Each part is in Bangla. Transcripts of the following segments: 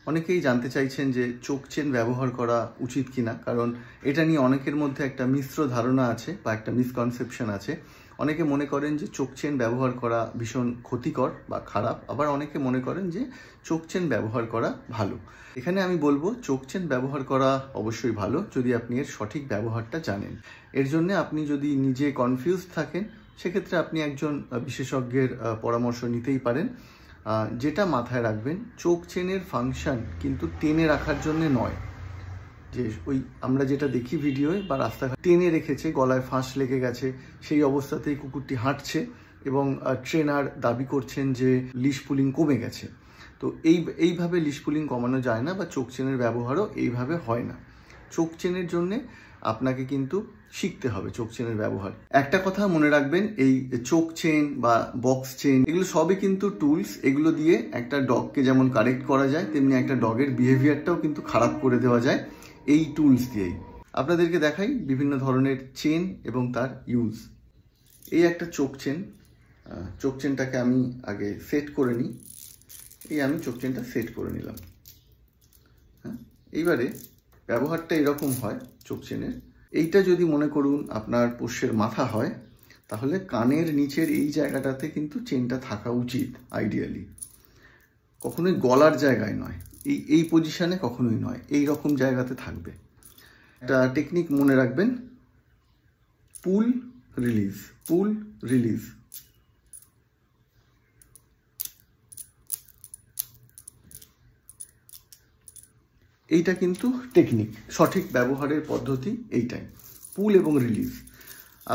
অনেকেই জানতে চাইছেন যে চোখ চেন ব্যবহার করা উচিত কিনা, কারণ এটা নিয়ে অনেকের মধ্যে একটা মিশ্র ধারণা আছে বা একটা মিসকনসেপশন আছে। অনেকে মনে করেন যে চোখ চেন ব্যবহার করা ভীষণ ক্ষতিকর বা খারাপ, আবার অনেকে মনে করেন যে চোখ চেন ব্যবহার করা ভালো। এখানে আমি বলবো চোখ চেন ব্যবহার করা অবশ্যই ভালো যদি আপনি এর সঠিক ব্যবহারটা জানেন। এর জন্য আপনি যদি নিজে কনফিউজ থাকেন সেক্ষেত্রে আপনি একজন বিশেষজ্ঞের পরামর্শ নিতেই পারেন। যেটা মাথায় রাখবেন, চোখ চেনের ফাংশন কিন্তু টেনে রাখার জন্য নয়। যে ওই আমরা যেটা দেখি ভিডিওয় বা রাস্তাঘাট টেনে রেখেছে, গলায় ফাঁস লেগে গেছে, সেই অবস্থাতেই কুকুরটি হাঁটছে এবং ট্রেনার দাবি করছেন যে লিশ পুলিং কমে গেছে। তো এইভাবে লিশ পুলিং কমানো যায় না, বা চোখ চেনের ব্যবহারও এইভাবে হয় না। চোখ চেনের জন্যে আপনাকে কিন্তু শিখতে হবে চোখ চেনের ব্যবহার। একটা কথা মনে রাখবেন, এই চোখ চেন বা বক্স চেন এগুলো সবই কিন্তু টুলস। এগুলো দিয়ে একটা ডগকে যেমন কারেক্ট করা যায়, তেমনি একটা ডগের বিহেভিয়ারটাও কিন্তু খারাপ করে দেওয়া যায় এই টুলস দিয়েই। আপনাদেরকে দেখাই বিভিন্ন ধরনের চেন এবং তার ইউজ। এই একটা চোখ চেন, চোখ চেনটাকে আমি আগে সেট করে নিই। আমি চোখ চেনটা সেট করে নিলাম। হ্যাঁ, এইবারে ব্যবহারটা এরকম হয় চোখ চেনের। এইটা যদি মনে করুন আপনার পোষ্যের মাথা হয়, তাহলে কানের নিচের এই জায়গাটাতে কিন্তু চেনটা থাকা উচিত আইডিয়ালি। কখনোই গলার জায়গায় নয়, এই পজিশনে কখনোই নয়, এই রকম জায়গাতে থাকবে। একটা টেকনিক মনে রাখবেন, পুল রিলিজ, পুল রিলিজ। এইটা কিন্তু টেকনিক, সঠিক ব্যবহারের পদ্ধতি এইটাই, পুল এবং রিলিজ।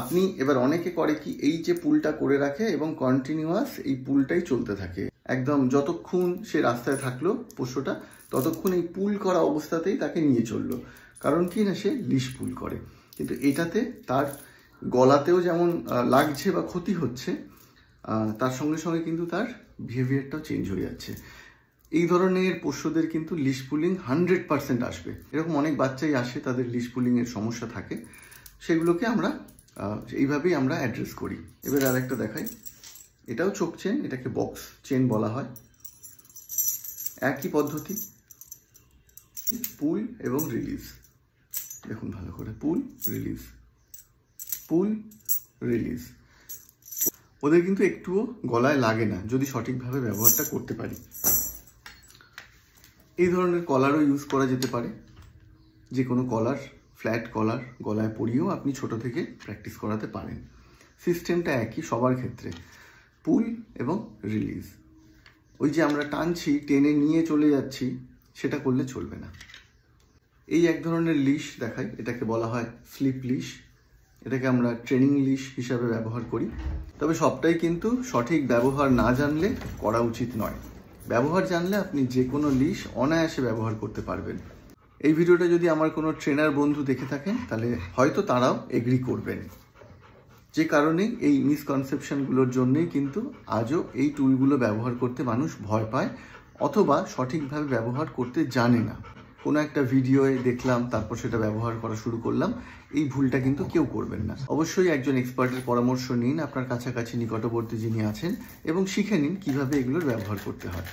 আপনি এবার অনেকে করে কি, এই যে পুলটা করে রাখে এবং কন্টিনিউয়াস এই পুলটাই চলতে থাকে একদম, যতক্ষণ সে রাস্তায় থাকলো পোষ্যটা ততক্ষণ এই পুল করা অবস্থাতেই তাকে নিয়ে চললো। কারণ কি না, সে লিশ পুল করে। কিন্তু এটাতে তার গলাতেও যেমন লাগছে বা ক্ষতি হচ্ছে, তার সঙ্গে সঙ্গে কিন্তু তার বিহেভিয়ারটাও চেঞ্জ হয়ে যাচ্ছে। এই ধরনের পোষ্যদের কিন্তু লিশ পুলিং 100% আসবে। এরকম অনেক বাচ্চাই আসে, তাদের লিশ পুলিংয়ের সমস্যা থাকে, সেগুলোকে আমরা এইভাবেই আমরা অ্যাড্রেস করি। এবার আরেকটা দেখাই, এটাও চোখ চেন, এটাকে বক্স চেন বলা হয়। একই পদ্ধতি, পুল এবং রিলিজ। দেখুন ভালো করে, পুল রিলিজ, পুল রিলিজ। ওদের কিন্তু একটুও গলায় লাগে না যদি সঠিকভাবে ব্যবহারটা করতে পারি। এই ধরনের কলারও ইউজ করা যেতে পারে, যে কোনো কলার, ফ্ল্যাট কলার গলায় পরিয়েও আপনি ছোট থেকে প্র্যাকটিস করাতে পারেন। সিস্টেমটা একই সবার ক্ষেত্রে, পুল এবং রিলিজ। ওই যে আমরা টানছি, টেনে নিয়ে চলে যাচ্ছি, সেটা করলে চলবে না। এই এক ধরনের লিশ দেখাই, এটাকে বলা হয় স্লিপ লিশ। এটাকে আমরা ট্রেনিং লিশ হিসাবে ব্যবহার করি। তবে সবটাই কিন্তু সঠিক ব্যবহার না জানলে করা উচিত নয়। ব্যবহার জানলে আপনি যে কোনো লিশ অনায়াসে ব্যবহার করতে পারবেন। এই ভিডিওটা যদি আমার কোনো ট্রেনার বন্ধু দেখে থাকেন, তাহলে হয়তো তারাও এগ্রি করবেন। যে কারণে এই মিসকনসেপশনগুলোর জন্যই কিন্তু আজও এই টুলগুলো ব্যবহার করতে মানুষ ভয় পায়, অথবা সঠিকভাবে ব্যবহার করতে জানে না। কোনো একটা ভিডিওয়ে দেখলাম, তারপর সেটা ব্যবহার করা শুরু করলাম, এই ভুলটা কিন্তু কেউ করবেন না। অবশ্যই একজন এক্সপার্টের পরামর্শ নিন, আপনার কাছাকাছি নিকটবর্তী যিনি আছেন, এবং শিখে নিন কীভাবে এগুলোর ব্যবহার করতে হয়।